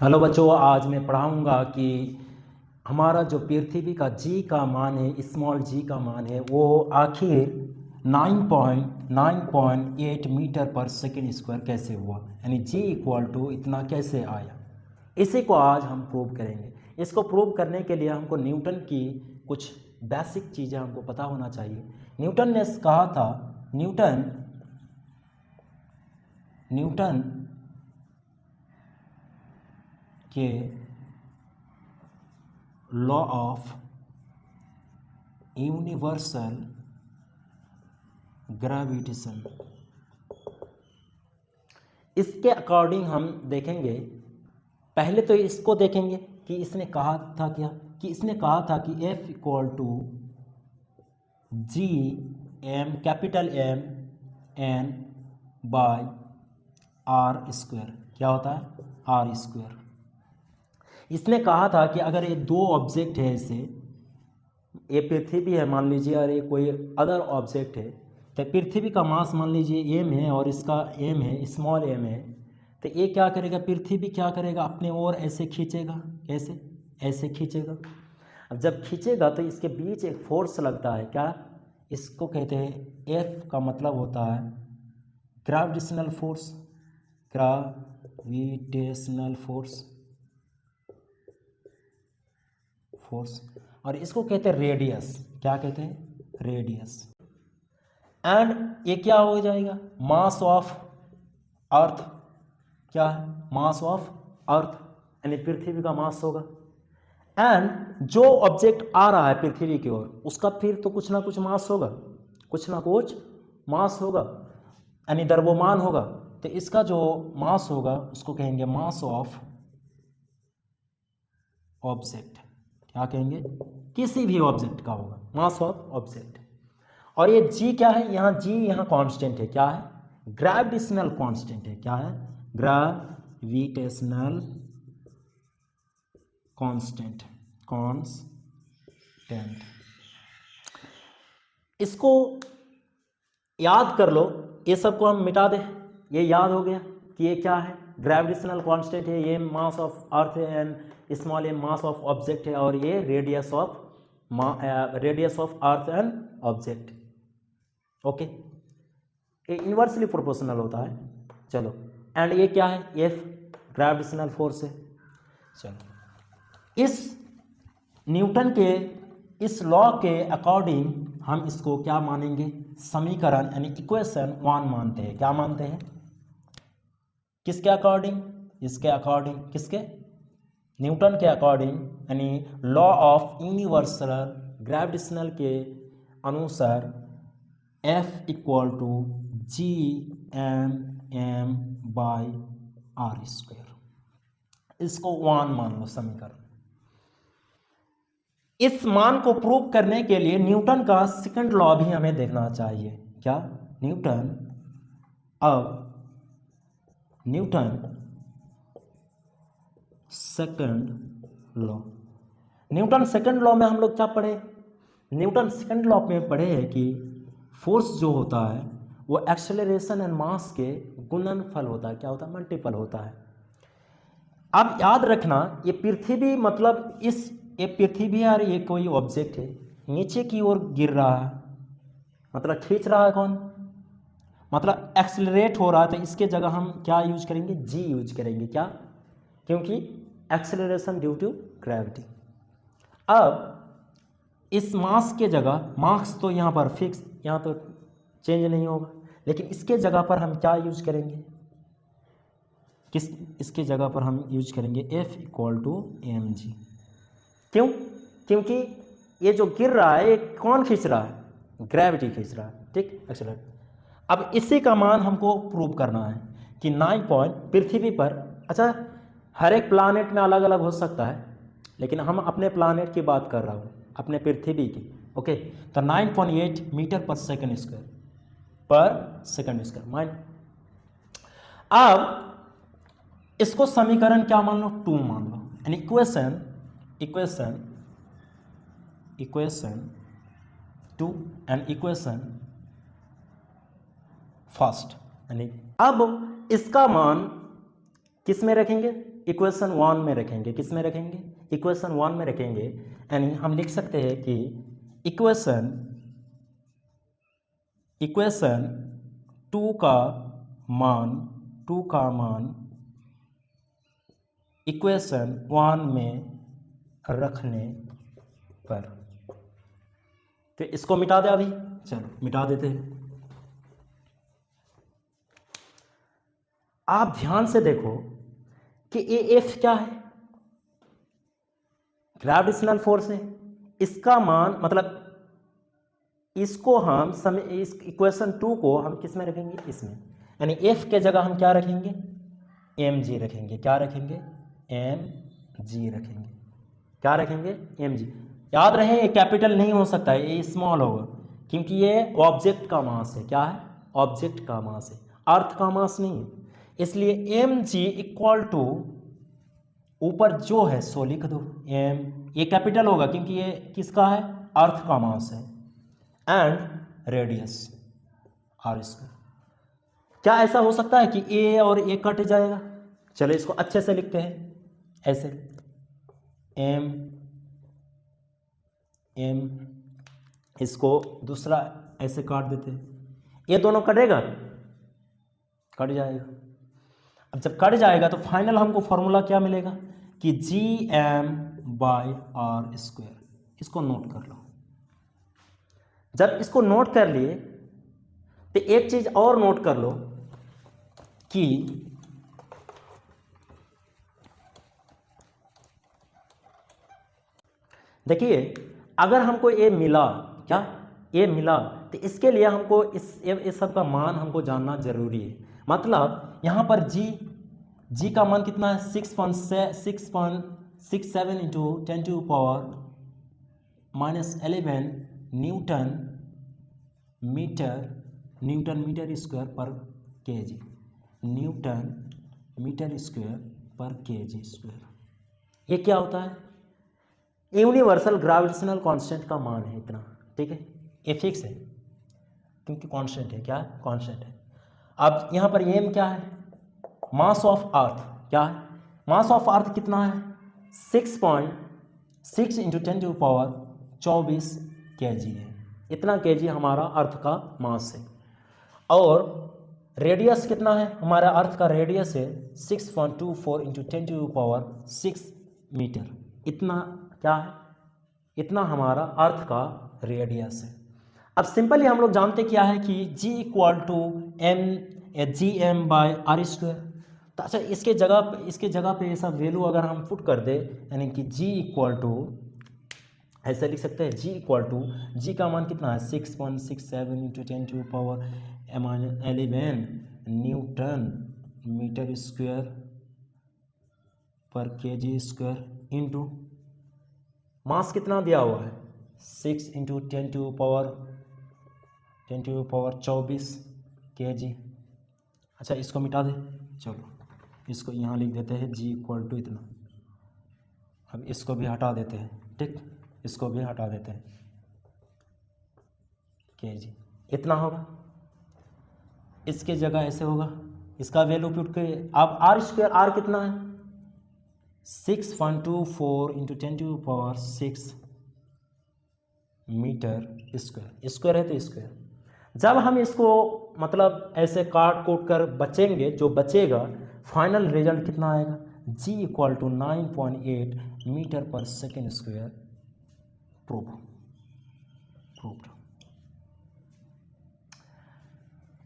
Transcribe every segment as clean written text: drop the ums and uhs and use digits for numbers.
Hello बच्चों, आज मैं पढ़ाऊंगा कि हमारा जो पृथ्वी का जी का मान है, स्मॉल जी का मान है, वो आखिर 9.8 मीटर पर सेकेंड स्क्वायर कैसे हुआ, यानी जी इक्वल टू इतना कैसे आया। इसी को आज हम प्रूव करेंगे। इसको प्रूव करने के लिए हमको न्यूटन की कुछ बेसिक चीज़ें हमको पता होना चाहिए। न्यूटन ने कहा था, न्यूटन के लॉ ऑफ यूनिवर्सल ग्रेविटेशन, इसके अकॉर्डिंग हम देखेंगे। पहले तो इसको देखेंगे कि इसने कहा था क्या, कि इसने कहा था कि F equal to G M capital M N by R square. क्या होता है? R square. इसने कहा था कि अगर ये दो ऑब्जेक्ट है, ऐसे ये पृथ्वी है मान लीजिए और ये कोई अदर ऑब्जेक्ट है, तो पृथ्वी का मास मान लीजिए एम है और इसका एम है, स्मॉल एम है, तो ये क्या करेगा, पृथ्वी क्या करेगा, अपने ओर ऐसे खींचेगा। कैसे? ऐसे खींचेगा। अब जब खींचेगा तो इसके बीच एक फोर्स लगता है। क्या? इसको कहते हैं, एफ का मतलब होता है ग्रेविटेशनल फोर्स, ग्रेविटेशनल फोर्स, और इसको कहते हैं रेडियस। क्या कहते हैं? रेडियस। एंड ये क्या हो जाएगा? Mass of earth. क्या है? मास ऑफ अर्थ, यानी पृथ्वी का मास होगा। एंड जो ऑब्जेक्ट आ रहा है पृथ्वी की ओर, उसका फिर तो कुछ ना कुछ मास होगा, कुछ ना कुछ मास होगा, यानी द्रव्यमान होगा। तो इसका जो मास होगा उसको कहेंगे मास ऑफ ऑब्जेक्ट। क्या कहेंगे? किसी भी ऑब्जेक्ट का होगा मास ऑफ ऑब्जेक्ट। और ये जी क्या है? यहाँ जी यहाँ कांस्टेंट है। क्या है? ग्रेविटेशनल कांस्टेंट है। क्या है? ग्रेविटेशनल कांस्टेंट, इसको याद कर लो। ये सबको हम मिटा दें, ये याद हो गया कि ये क्या है, ग्रेविटेशनल कांस्टेंट है, ये मास ऑफ अर्थ है and small A mass of object है, और ये radius of earth and object. Okay, ये इन्वर्सली प्रोपोर्शनल होता है। चलो, एंड ये क्या है? एफ ग्रेविटेशनल फोर्स है। चलो, इस न्यूटन के इस लॉ के अकॉर्डिंग हम इसको क्या मानेंगे? समीकरण, यानी इक्वेशन 1 मानते हैं। क्या मानते हैं? किसके अकॉर्डिंग? इसके अकॉर्डिंग। किसके? न्यूटन के अकॉर्डिंग, यानी लॉ ऑफ यूनिवर्सल ग्रेविटेशनल के अनुसार F equal to G M M by R square. इसको 1 मान लो समीकरण। इस मान को प्रूव करने के लिए न्यूटन का सेकंड लॉ भी हमें देखना चाहिए। क्या? न्यूटन सेकंड लॉ में हम लोग क्या पढ़े? न्यूटन सेकंड लॉ में पढ़े हैं कि फोर्स जो होता है वो एक्सेलरेशन एंड मास के गुणनफल होता है। क्या होता है? मल्टीपल होता है। अब याद रखना, ये पृथ्वी मतलब ये पृथ्वी और ये कोई ऑब्जेक्ट है, नीचे की ओर गिर रहा है, मतलब खींच रहा है कौन? मतलब एक्सेलरेट हो रहा है। तो इसके जगह हम क्या यूज करेंगे? जी यूज करेंगे। क्या? क्योंकि एक्सेलरेशन ड्यू टू ग्रेविटी। अब इस मास के जगह, मास तो यहाँ पर फिक्स, यहाँ तो चेंज नहीं होगा, लेकिन इसके जगह पर हम क्या यूज करेंगे? इसके जगह पर हम यूज करेंगे F equal to M G. क्यों? क्योंकि ये जो गिर रहा है ये कौन खींच रहा है? ग्रेविटी खींच रहा है। ठीक, एक्सेलरेट। अब इसी का मान हमको प्रूव करना है कि 9 पॉइंट पृथ्वी पर, अच्छा हर एक प्लानेट में अलग अलग हो सकता है, लेकिन हम अपने प्लानेट की बात कर रहा हूँ, अपने पृथ्वी की। ओके, तो 9.8 मीटर पर सेकंड स्क्वायर माइंड। अब इसको समीकरण क्या मान लो? 2 मान लो, यानी इक्वेशन 2 एंड इक्वेशन फर्स्ट। यानी अब इसका मान किस में रखेंगे? इक्वेशन 1 में रखेंगे। किस में रखेंगे? इक्वेशन 1 में रखेंगे। यानी हम लिख सकते हैं कि इक्वेशन 2 का मान इक्वेशन 1 में रखने पर, तो इसको मिटा दे अभी। चलो मिटा देते हैं। आप ध्यान से देखो कि ये एफ क्या है? ग्रेविटेशनल फोर्स है। इसका मान मतलब इसको हम इस इक्वेशन 2 को हम किस में रखेंगे? इसमें। यानी एफ के जगह हम क्या रखेंगे? एम जी रखेंगे। क्या रखेंगे? एम जी रखेंगे। क्या रखेंगे? M G. याद रहे ये कैपिटल नहीं हो सकता है, ये स्मॉल होगा, क्योंकि ये ऑब्जेक्ट का मास है। क्या है? ऑब्जेक्ट का मास है, अर्थ का मास नहीं है। इसलिए एम जी इक्वल टू ऊपर जो है सो लिख दो एम, ये कैपिटल होगा क्योंकि ये किसका है? अर्थ का मास है। And radius R square. क्या ऐसा हो सकता है कि ए और ए कट जाएगा? चलो इसको अच्छे से लिखते हैं ऐसे, एम इसको दूसरा ऐसे काट देते हैं। ये दोनों कटेगा? कट जाएगा। अब जब कट जाएगा तो फाइनल हमको फॉर्मूला क्या मिलेगा कि G M by R square. इसको नोट कर लो। जब इसको नोट कर लिए तो एक चीज और नोट कर लो कि देखिए अगर हमको ये मिला, क्या ये मिला, तो इसके लिए हमको इस सब का मान हमको जानना जरूरी है। मतलब यहाँ पर जी का मान कितना है? 6.67 into 10 to power -11 newton metre square पर केजी। न्यूटन मीटर स्क्वायर पर केजी स्क्वायर। ये क्या होता है? यूनिवर्सल ग्रेविटेशनल कांस्टेंट का मान है इतना। ठीक है, ये फिक्स है क्योंकि कांस्टेंट है। क्या है? कांस्टेंट है। अब यहाँ पर एम क्या है? Mass of earth. क्या है? मास ऑफ अर्थ कितना है? 6.6 इंटू 10 टू पावर 24 केजी है। इतना केजी हमारा अर्थ का मास है। और रेडियस कितना है? हमारा अर्थ का रेडियस है 6.24 इंटू 10 टू पावर 6 मीटर। इतना क्या है? इतना हमारा अर्थ का रेडियस है। अब सिंपली हम लोग जानते क्या है कि G equal to G M by R square. तो अच्छा इसके जगह पे ऐसा वैल्यू अगर हम पुट कर दे, यानी कि जी इक्वल टू ऐसे लिख सकते हैं, जी इक्वल टू जी का मान कितना है? 6.67 into 10 to power -11 newton metre square पर केजी स्क्वायर इंटू मास कितना दिया हुआ है? 6 इंटू 10 टू पावर 24 केजी। अच्छा इसको मिटा दे। चलो इसको यहाँ लिख देते हैं जी इक्वल टू इतना। अब इसको भी हटा देते हैं। ठीक, इसको भी हटा देते हैं। केजी इतना होगा, इसके जगह ऐसे होगा, इसका वैल्यू पुट के। अब आर स्क्वायर, आर कितना है? 6.24 into 10 to power 6 metre square. Square है तो स्क्वायर। जब हम इसको मतलब ऐसे काट कोट कर बचेंगे, जो बचेगा फाइनल रिजल्ट कितना आएगा? जी इक्वल टू 9.8 मीटर पर सेकेंड स्क्वायर। प्रूव्ड।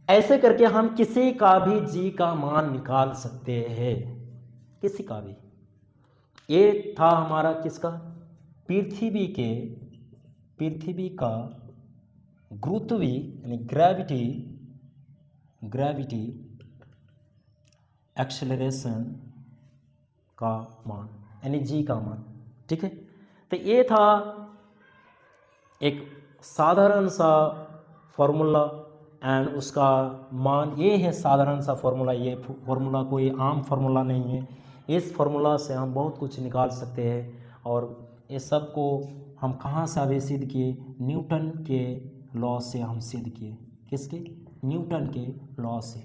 ऐसे करके हम किसी का भी जी का मान निकाल सकते हैं, किसी का भी। ये था हमारा किसका? पृथ्वी का गुरुत्वी यानी ग्रेविटी एक्सेलरेशन का मान, यानी जी का मान। ठीक है, तो ये था एक साधारण सा फॉर्मूला एंड उसका मान ये है साधारण सा फॉर्मूला। ये फॉर्मूला कोई आम फॉर्मूला नहीं है। इस फॉर्मूला से हम बहुत कुछ निकाल सकते हैं। और ये सब को हम कहाँ से अभी सिद्ध किए? न्यूटन के लॉ से हम सिद्ध किए। किसके? न्यूटन के लॉ से।